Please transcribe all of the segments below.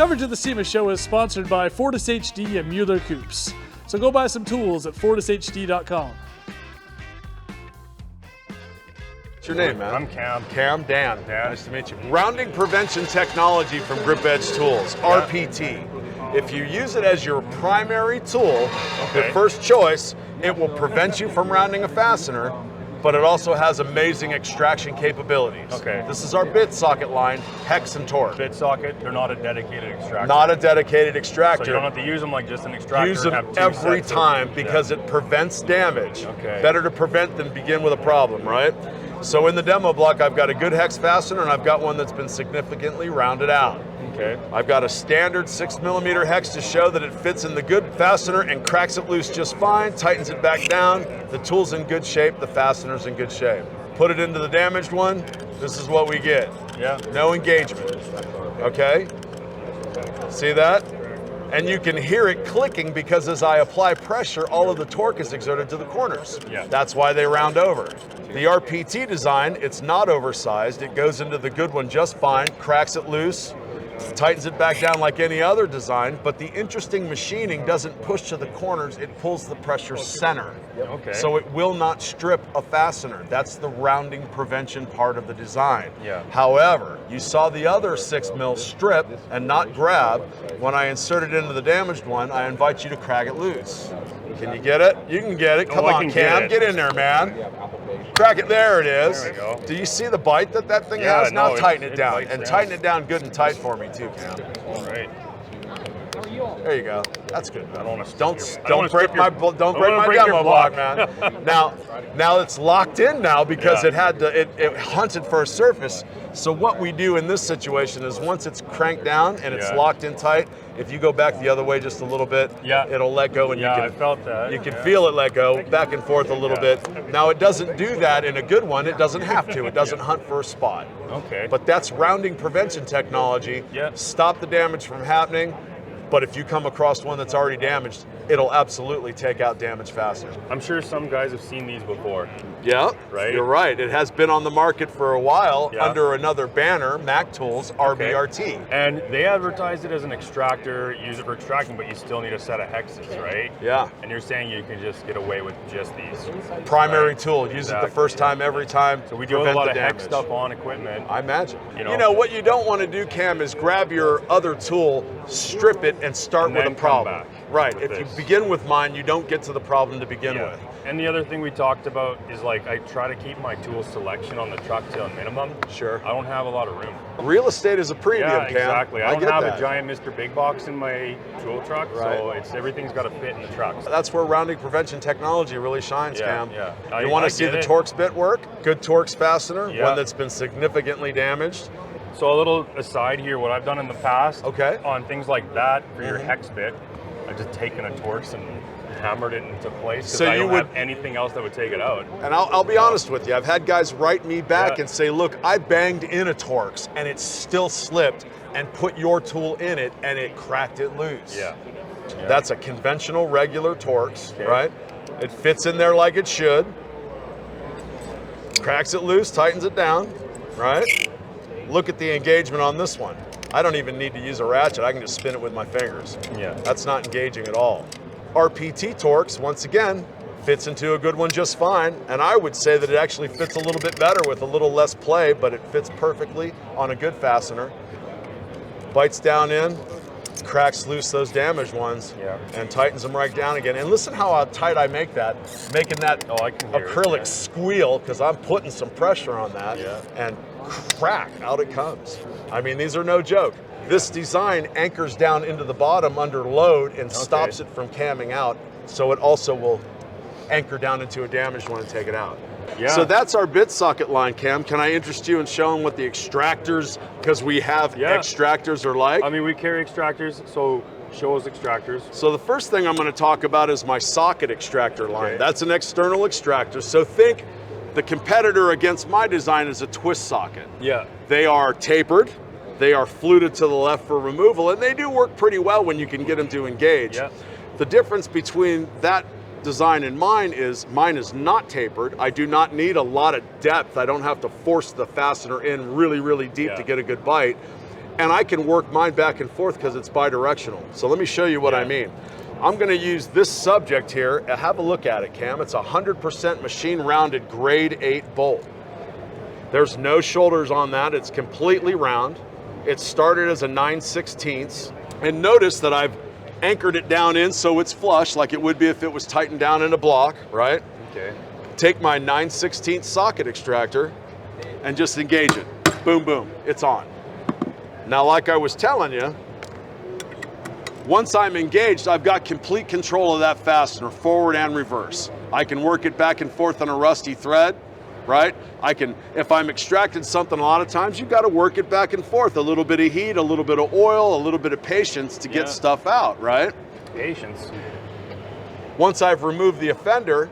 Coverage of the Sema show is sponsored by Fortis HD and Mueller Coupes. So go buy some tools at fortishd.com. What's your name, man? I'm Cam. Cam, Dan. Nice to meet you. Rounding prevention technology from GripEdge tools, RPT. If you use it as your primary tool, the first choice, it will prevent you from rounding a fastener, but it also has amazing extraction capabilities. Okay. This is our bit socket line, hex and torque. Bit socket, they're not a dedicated extractor. Not a dedicated extractor. So you don't have to use them like just an extractor. Use them have two every sets of- time because it prevents damage. Okay. Better to prevent than begin with a problem, right? So in the demo block, I've got a good hex fastener and I've got one that's been significantly rounded out. Okay. I've got a standard 6mm hex to show that it fits in the good fastener and cracks it loose just fine, tightens it back down. The tool's in good shape, the fastener's in good shape. Put it into the damaged one, this is what we get. Yeah. No engagement, okay? See that? And you can hear it clicking because as I apply pressure, all of the torque is exerted to the corners. Yeah. That's why they round over. The RPT design, it's not oversized. It goes into the good one just fine, cracks it loose, tightens it back down like any other design, but the interesting machining doesn't push to the corners, it pulls the pressure center. Okay. So it will not strip a fastener. That's the rounding prevention part of the design. Yeah. However, you saw the other 6mm strip and not grab. When I insert it into the damaged one, I invite you to crack it loose. Can you get it? You can get it. Come I on, can get Cam, it. get in there, man. Crack it, there it is. There we go. Do you see the bite that that thing Yeah, has? Now no, tighten it it down, bites and down. tighten it down good and tight for me too, Cam. All right. There you go. That's good. I don't want to Don't break my demo block, man. now it's locked in now because it had to it hunted for a surface. So what we do in this situation is once it's cranked down and it's locked in tight, if you go back the other way just a little bit, it'll let go and you can I felt that. You can feel it let go back and forth a little bit. Now it doesn't do that in a good one. It doesn't have to. It doesn't hunt for a spot. Okay. But that's rounding prevention technology. Yeah. Stop the damage from happening. But if you come across one that's already damaged, it'll absolutely take out damage faster. I'm sure some guys have seen these before. Yeah, Right? You're right. It has been on the market for a while Yeah. under another banner, Mac Tools, RBRT. And they advertised it as an extractor, use it for extracting, but you still need a set of hexes, right? Yeah. And you're saying you can just get away with just these. Primary tool. Use it the Exactly, first time, every time. So we do have a prevent lot the of hex damage. stuff on equipment. I imagine. You know, what you don't want to do, Cam, is grab your other tool, strip it, and start And with then a come problem. back Right. with If you this. begin with mine, you don't get to the problem to begin with. And the other thing we talked about is like I try to keep my tool selection on the truck to a minimum. Sure. I don't have a lot of room. Real estate is a premium, Yeah, Cam. exactly. I don't get have that. a giant Mr. Big Box in my tool truck, Right. so everything's got to fit in the truck. That's where rounding prevention technology really shines, Yeah, Cam. yeah. You I want to see get the it. Torx bit work? Good Torx fastener, Yeah. one that's been significantly damaged. So a little aside here, what I've done in the past on things like that for your hex bit, I've just taken a Torx and hammered it into place because So I you don't would- have anything else that would take it out. And I'll be honest with you, I've had guys write me back Yeah. and say, look, I banged in a Torx and it still slipped and put your tool in it and it cracked it loose. Yeah. That's a conventional regular Torx, right? It fits in there like it should. Cracks it loose, tightens it down, right? Look at the engagement on this one. I don't even need to use a ratchet. I can just spin it with my fingers. Yeah. That's not engaging at all. RPT Torx, once again, fits into a good one just fine. And I would say that it actually fits a little bit better with a little less play, but it fits perfectly on a good fastener. Bites down in, cracks loose those damaged ones, and tightens them right down again. And listen how tight I make that, making that I can hear it, acrylic squeal, because I'm putting some pressure on that, Yeah. and crack, out it comes. I mean, these are no joke. This design anchors down into the bottom under load and stops it from camming out, so it also will anchor down into a damaged one and take it out. Yeah. So that's our bit socket line, Cam. Can I interest you in showing what the extractors, because we have extractors, are like? I mean, we carry extractors, so show us extractors. So the first thing I'm going to talk about is my socket extractor line. That's an external extractor. So think the competitor against my design is a twist socket. Yeah. They are tapered, they are fluted to the left for removal, and they do work pretty well when you can get them to engage. Yeah. The difference between that design and mine is not tapered. I do not need a lot of depth. I don't have to force the fastener in really, really deep to get a good bite. and I can work mine back and forth because it's bidirectional. So let me show you what I mean. I'm gonna use this subject here, and have a look at it, Cam. It's 100% machine rounded grade 8 bolt. There's no shoulders on that, it's completely round. It started as a 9/16, and notice that I've anchored it down in so it's flush, like it would be if it was tightened down in a block, right? Okay. Take my 9/16 socket extractor and just engage it. Boom, boom, it's on. Now, like I was telling you, once I'm engaged, I've got complete control of that fastener, forward and reverse. I can work it back and forth on a rusty thread, right? I can, if I'm extracting something, a lot of times you've got to work it back and forth. A little bit of heat, a little bit of oil, a little bit of patience to get stuff out, right? Patience. Once I've removed the offender,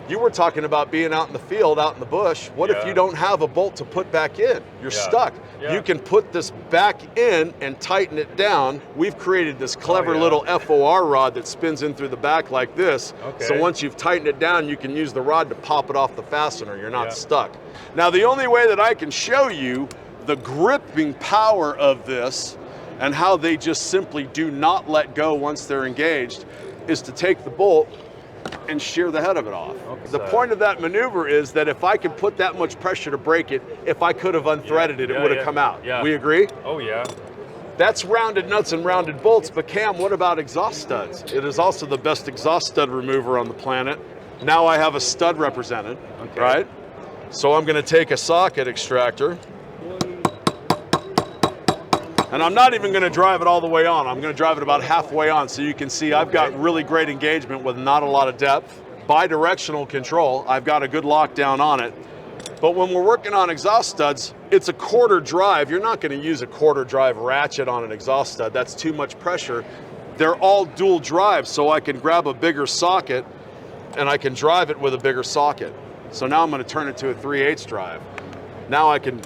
you were talking about being out in the field, out in the bush. What if you don't have a bolt to put back in? You're stuck. You can put this back in and tighten it down. We've created this clever little FOR rod that spins in through the back like this. So once you've tightened it down, you can use the rod to pop it off the fastener. You're not stuck. Now, the only way that I can show you the gripping power of this and how they just simply do not let go once they're engaged is to take the bolt and shear the head of it off. The point of that maneuver is that if I could put that much pressure to break it, if I could have unthreaded it, it would have come out. We agree? Oh yeah. That's rounded nuts and rounded bolts, but Cam, what about exhaust studs? It is also the best exhaust stud remover on the planet. Now I have a stud represented, right? So I'm gonna take a socket extractor, and I'm not even gonna drive it all the way on. I'm gonna drive it about halfway on so you can see I've got really great engagement with not a lot of depth. Bidirectional control, I've got a good lockdown on it. But when we're working on exhaust studs, it's a quarter drive. You're not gonna use a quarter drive ratchet on an exhaust stud. That's too much pressure. They're all dual drive, so I can grab a bigger socket and I can drive it with a bigger socket. So now I'm gonna turn it to a 3/8 drive. Now I can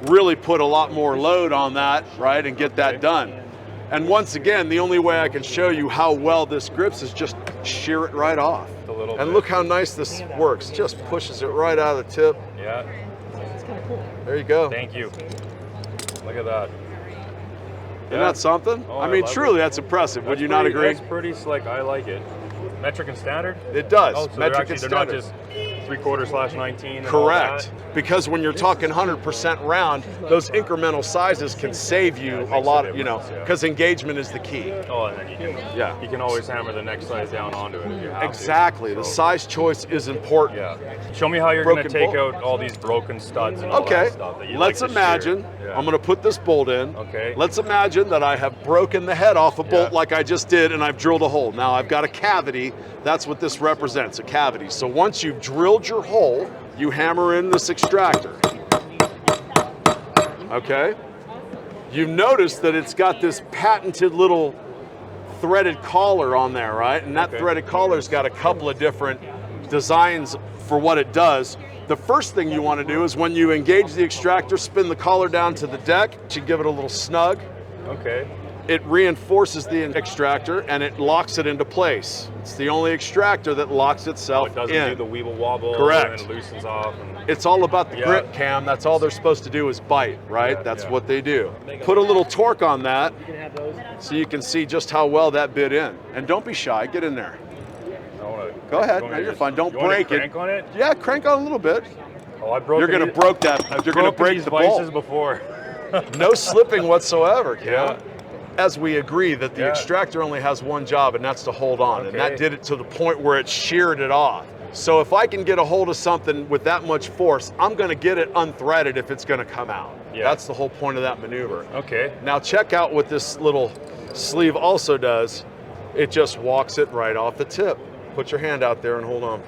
really put a lot more load on that, right, and get that done. And once again, the only way I can show you how well this grips is just shear it right off. And look how nice this works. Just pushes it right out of the tip. Yeah. It's kind of cool. There you go. Thank you. Look at that. Isn't that something? Oh, I mean, truly, that's impressive. Would you not agree? That's pretty slick. I like it. Metric and standard? It does. Oh, so Metric and they're standard. not just 3/4/19. Correct. Because when you're talking 100% round, those incremental sizes can save you a lot of, you know, because engagement is the key. Oh, and then you can always hammer the next size down onto it if you have Exactly. to. The size choice is important. Yeah. Show me how you're going to take out all these broken studs and all that stuff that you Let's like to imagine, shear. I'm going to put this bolt in. Okay. Let's imagine that I have broken the head off a bolt like I just did, and I've drilled a hole. Now I've got a cavity. That's what this represents, a cavity. So once you've drilled your hole, you hammer in this extractor. Okay? You've noticed that it's got this patented little threaded collar on there, right? And that threaded collar's got a couple of different designs for what it does. The first thing you want to do is when you engage the extractor, spin the collar down to the deck, you give it a little snug. Okay. It reinforces the extractor and it locks it into place. It's the only extractor that locks itself it doesn't in. do the weeble wobble. Correct. And it loosens off. And it's all about the grip, Cam. That's all they're supposed to do is bite, right? That's what they do. Put a little torque on that so you can see just how well that bit in. And don't be shy, get in there. Go ahead, no, you're fine. Don't break it. Crank on it? Yeah, crank on a little bit. Oh, I broke. You're gonna break that. You're gonna break the bolt. Before. No slipping whatsoever, Cam. As we agree that the extractor only has one job, and that's to hold on. And that did it to the point where it sheared it off. So if I can get a hold of something with that much force, I'm gonna get it unthreaded if it's gonna come out. That's the whole point of that maneuver. Okay. Now check out what this little sleeve also does. It just walks it right off the tip. Put your hand out there and hold on.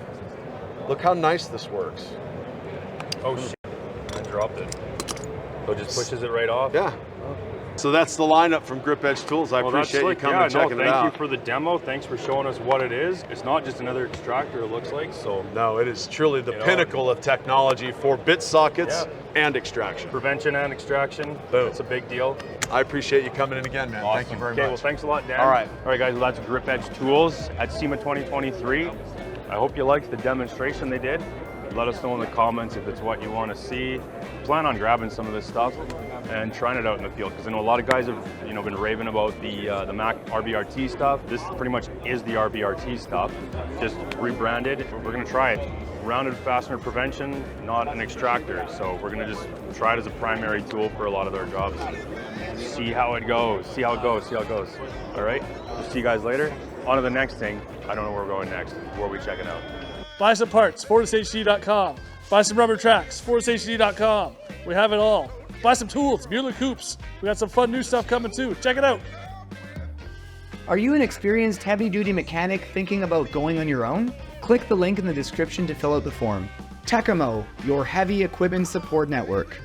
Look how nice this works. Oh shit, I dropped it. So it just pushes it right off? Yeah. So that's the lineup from GripEdge Tools. I appreciate you coming and checking it out. Thank you for the demo. Thanks for showing us what it is. It's not just another extractor, it looks like. So no, it is truly the pinnacle of technology for bit sockets and extraction. Prevention and extraction. Boom. It's a big deal. I appreciate you coming in again, man. Awesome. Thank you very much. Okay, well, thanks a lot, Dan. All right, guys. Well, that's GripEdge Tools at Sema 2023. I hope you liked the demonstration they did. Let us know in the comments if it's what you want to see. Plan on grabbing some of this stuff. and trying it out in the field, because I know a lot of guys have been raving about the Mac RBRT stuff. This pretty much is the RBRT stuff, just rebranded. We're going to try it. Rounded fastener prevention, not an extractor. So we're going to just try it as a primary tool for a lot of our jobs. See how it goes. See how it goes. See how it goes. All right. We'll see you guys later. On to the next thing. I don't know where we're going next. Where are we checking out? Buy some parts, FortisHD.com. Buy some rubber tracks, FortisHD.com. We have it all. Buy some tools, Mueller Coops. We got some fun new stuff coming too. Check it out. Are you an experienced heavy-duty mechanic thinking about going on your own? Click the link in the description to fill out the form. Tekamo, your heavy equipment support network.